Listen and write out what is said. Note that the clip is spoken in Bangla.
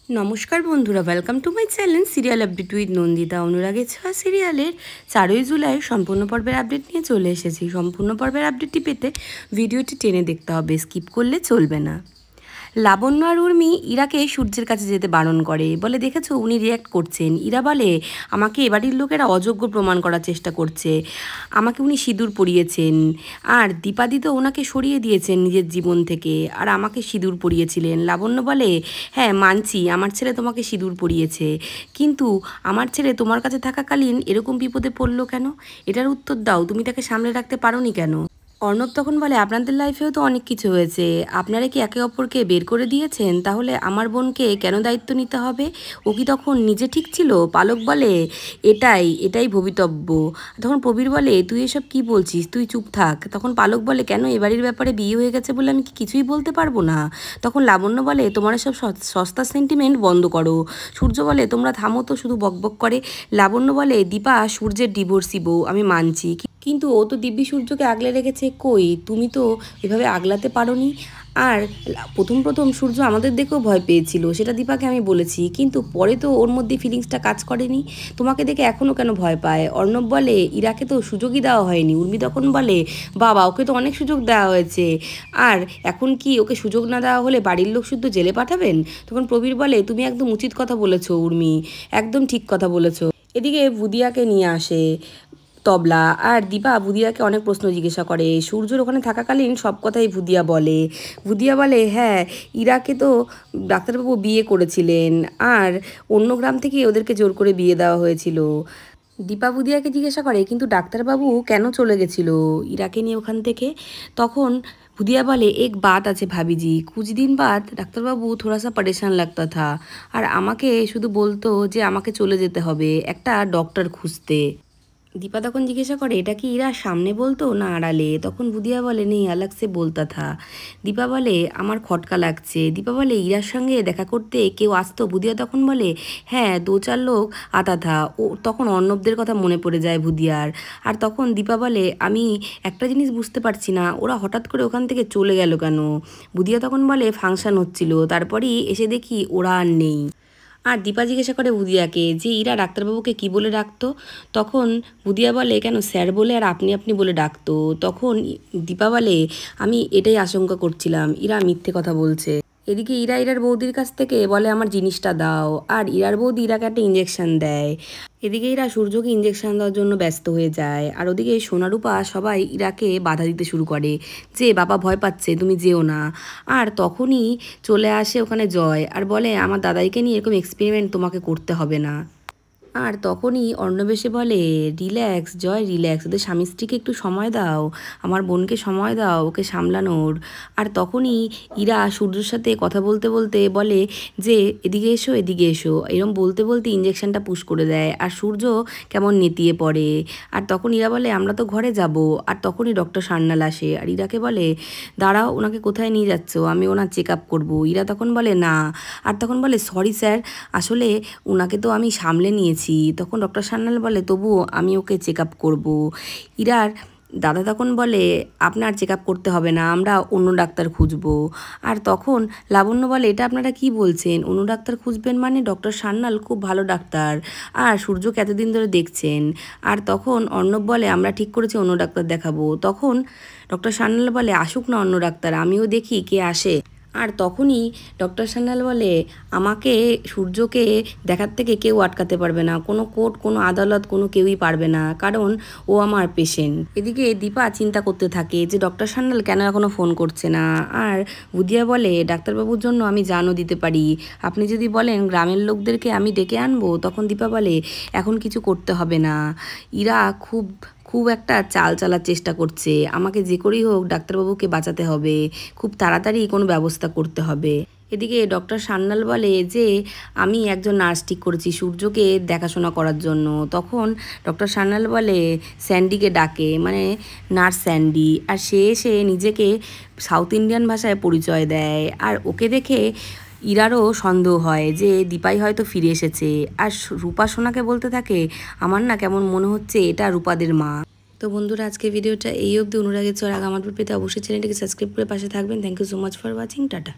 নমস্কার বন্ধুরা, welcome to my channel serial update with Nandita. অনুরাগের ছোঁয়া সিরিয়ালের 4ই জুলাই সম্পূর্ণ পর্বের আপডেট নিয়ে চলে এসেছি। সম্পূর্ণ পর্বের আপডেটটি পেতে ভিডিওটি টেনে দেখতে হবে, স্কিপ করলে চলবে না। লাবণ্য আর উর্মি ইরাকে সূর্যের কাছে যেতে বারণ করে, বলে দেখেছো উনি রিয়্যাক্ট করছেন। ইরা বলে আমাকে এবাড়ির লোকেরা অযোগ্য প্রমাণ করার চেষ্টা করছে, আমাকে উনি সিঁদুর পরিয়েছেন, আর দীপাদি তো ওনাকে সরিয়ে দিয়েছেন নিজের জীবন থেকে, আর আমাকে সিঁদুর পরিয়েছিলেন। লাবণ্য বলে হ্যাঁ মানছি আমার ছেলে তোমাকে সিঁদুর পরিয়েছে, কিন্তু আমার ছেলে তোমার কাছে থাকাকালীন এরকম বিপদে পড়লো কেন? এটার উত্তর দাও, তুমি তাকে সামলে রাখতে পারোনি কেন? অর্ণব তখন বলে আপনাদের লাইফেও তো অনেক কিছু হয়েছে, আপনারা কি একে অপরকে বের করে দিয়েছেন? তাহলে আমার বোনকে কেন দায়িত্ব নিতে হবে? ও কি তখন নিজে ঠিক ছিল? পালক বলে এটাই ভবিতব্য। তখন প্রবীর বলে তুই এসব কি বলছিস, তুই চুপ থাক। তখন পালক বলে কেন, এবাড়ির ব্যাপারে বিয়ে হয়ে গেছে বলে আমি কি কিছুই বলতে পারবো না? তখন লাবণ্য বলে তোমার এসব সস্তা সেন্টিমেন্ট বন্ধ করো। সূর্য বলে তোমরা থামো তো, শুধু বকবক করে। লাবণ্য বলে দীপা সূর্যের ডিভোর্সি বউ, আমি মানছি, কিন্তু ও তো দিব্যি সূর্যকে আগলে রেখেছে, কই তুমি তো এভাবে আগলাতে পারোনি। আর প্রথম সূর্য আমাদের দেখেও ভয় পেয়েছিল, সেটা দীপাকে আমি বলেছি, কিন্তু পরে তো ওর মধ্যে ফিলিংসটা কাজ করেনি, তোমাকে দেখে এখনও কেন ভয় পায়? অর্ণব বলে ইরাকে তো সুযোগই দেওয়া হয়নি। উর্মি তখন বলে বাবা ওকে তো অনেক সুযোগ দেওয়া হয়েছে, আর এখন কি ওকে সুযোগ না দেওয়া হলে বাড়ির লোক শুদ্ধ জেলে পাঠাবেন? তখন প্রবীর বলে তুমি একদম উচিত কথা বলেছো উর্মি, একদম ঠিক কথা বলেছো। এদিকে বুদিয়াকে নিয়ে আসে তবলা, আর দীপা বুদিয়াকে অনেক প্রশ্ন জিজ্ঞাসা করে। সূর্যর ওখানে থাকাকালীন সব কথাই বুদিয়া বলে হ্যাঁ ইরাকে তো ডাক্তারবাবু বিয়ে করেছিলেন, আর অন্য গ্রাম থেকে ওদেরকে জোর করে বিয়ে দেওয়া হয়েছিল। দীপা বুদিয়াকে জিজ্ঞাসা করে কিন্তু ডাক্তারবাবু কেন চলে গেছিল ইরাকে নিয়ে ওখান থেকে? তখন বুদিয়া বলে এক বাত আছে ভাবিজি, কুছ দিন বাদ ডাক্তারবাবু থোড়া সা পরেশান লাগতা থা, আর আমাকে শুধু বলতো যে আমাকে চলে যেতে হবে একটা ডক্টর খুঁজতে। দীপা তখন জিজ্ঞাসা করে এটা কি ইরা সামনে বলতো না আড়ালে? তখন বুদিয়া বলে নেই আলাগ সে বলতা থা। দীপা বলে আমার খটকা লাগছে। দীপা বলে ইরার সঙ্গে দেখা করতে কেউ আসতো? বুদিয়া তখন বলে হ্যাঁ 2-4 লোক আতা থা। ও তখন অর্ণবদের কথা মনে পড়ে যায় বুদিয়ার। আর তখন দীপা বলে আমি একটা জিনিস বুঝতে পারছি না, ওরা হঠাৎ করে ওখান থেকে চলে গেল কেন? বুদিয়া তখন বলে ফাংশন হচ্ছিল, তারপরেই এসে দেখি ওরা আর নেই। আর দীপা জিজ্ঞাসা করে বুদিয়াকে যে ইরা ডাক্তারবাবুকে কি বলে ডাকতো? তখন বুদিয়া বলে কেন স্যার বলে আর আপনি আপনি বলে ডাকতো। তখন দীপা বলে আমি এটাই আশঙ্কা করছিলাম ইরা মিথ্যে কথা বলছে। এদিকে ইরার বৌদির কাছ থেকে বলে আমার জিনিসটা দাও, আর ইরার বৌদি ইরাকে একটা ইঞ্জেকশন দেয়। এদিকে ইরা সূর্যকে ইঞ্জেকশন দেওয়ার জন্য ব্যস্ত হয়ে যায়, আর ওদিকে সোনারূপা সবাই ইরাকে বাধা দিতে শুরু করে যে বাবা ভয় পাচ্ছে তুমি যেও না। আর তখনই চলে আসে ওখানে জয়, আর বলে আমার দাদাইকে নিয়ে এরকম এক্সপেরিমেন্ট তোমাকে করতে হবে না। আর তখনই অর্ণব এসে বলে রিল্যাক্স জয় রিল্যাক্স, ওদের স্বামী স্ত্রীকে একটু সময় দাও, আমার বোনকে সময় দাও ওকে সামলানোর। আর তখনই ইরা সূর্যর সাথে কথা বলতে বলতে বলে যে এদিকে এসো, এরম বলতে বলতে ইঞ্জেকশনটা পুশ করে দেয়, আর সূর্য কেমন নেতিয়ে পড়ে। আর তখন ইরা বলে আমরা তো ঘরে যাব। আর তখনই ডক্টর সান্যাল আসে, আর ইরাকে বলে দাঁড়াও ওনাকে কোথায় নিয়ে যাচ্ছ, আমি ওনার চেক আপ করবো। ইরা তখন বলে না, আর তখন বলে সরি স্যার, আসলে ওনাকে তো আমি সামলে নিয়েছি। তখন ডক্টর সান্যাল বলে তবুও আমি ওকে চেক আপ করবো। ইরার দাদা তখন বলে আপনার চেক আপ করতে হবে না, আমরা অন্য ডাক্তার খুঁজবো। আর তখন লাবণ্য বলে এটা আপনারা কি বলছেন, অন্য ডাক্তার খুঁজবেন মানে? ডক্টর সান্যাল খুব ভালো ডাক্তার, আর সূর্যকে এতদিন ধরে দেখছেন। আর তখন অর্ণব বলে আমরা ঠিক করেছি অন্য ডাক্তার দেখাবো। তখন ডক্টর সান্যাল বলে আসুক না অন্য ডাক্তার, আমিও দেখি কে আসে। আর তখনই ডক্টর সান্যাল বলে আমাকে সূর্যকে দেখার থেকে কেউ আটকাতে পারবে না, কোনো কোর্ট কোনো আদালত কোনো কেউই পারবে না, কারণ ও আমার পেশেন্ট। এদিকে দীপা চিন্তা করতে থাকে যে ডক্টর সান্যাল কেন এখনও ফোন করছে না। আর বুদিয়া বলে ডাক্তারবাবুর জন্য আমি জানও দিতে পারি, আপনি যদি বলেন গ্রামের লোকদেরকে আমি ডেকে আনবো। তখন দীপা বলে এখন কিছু করতে হবে না, ইরা খুব একটা চাল চালার চেষ্টা করছে, আমাকে যে করেই হোক ডাক্তারবাবুকে বাঁচাতে হবে, খুব তাড়াতাড়ি কোনো ব্যবস্থা করতে হবে। এদিকে ডক্টর সান্যাল বলে যে আমি একজন নার্স ঠিক করেছি সূর্যকে দেখাশোনা করার জন্য। তখন ডক্টর সান্যাল বলে স্যান্ডিকে ডাকে, মানে নার্স স্যান্ডি, আর সে এসে নিজেকে সাউথ ইন্ডিয়ান ভাষায় পরিচয় দেয়। আর ওকে দেখে ইরারও সন্দেহ হয় যে দীপাই হয়তো ফিরে এসেছে। আর রূপা সোনাকে বলতে থাকে আমার না কেমন মনে হচ্ছে এটা রূপাদের মা। তো বন্ধুরা আজকে ভিডিওটা এই অবধি। অনুরাগের ছোঁয়া আমার পেতে অবশ্যই চ্যানেলটিকে সাবস্ক্রাইব করে পাশে থাকবেন। Thank you so much for watching, tata.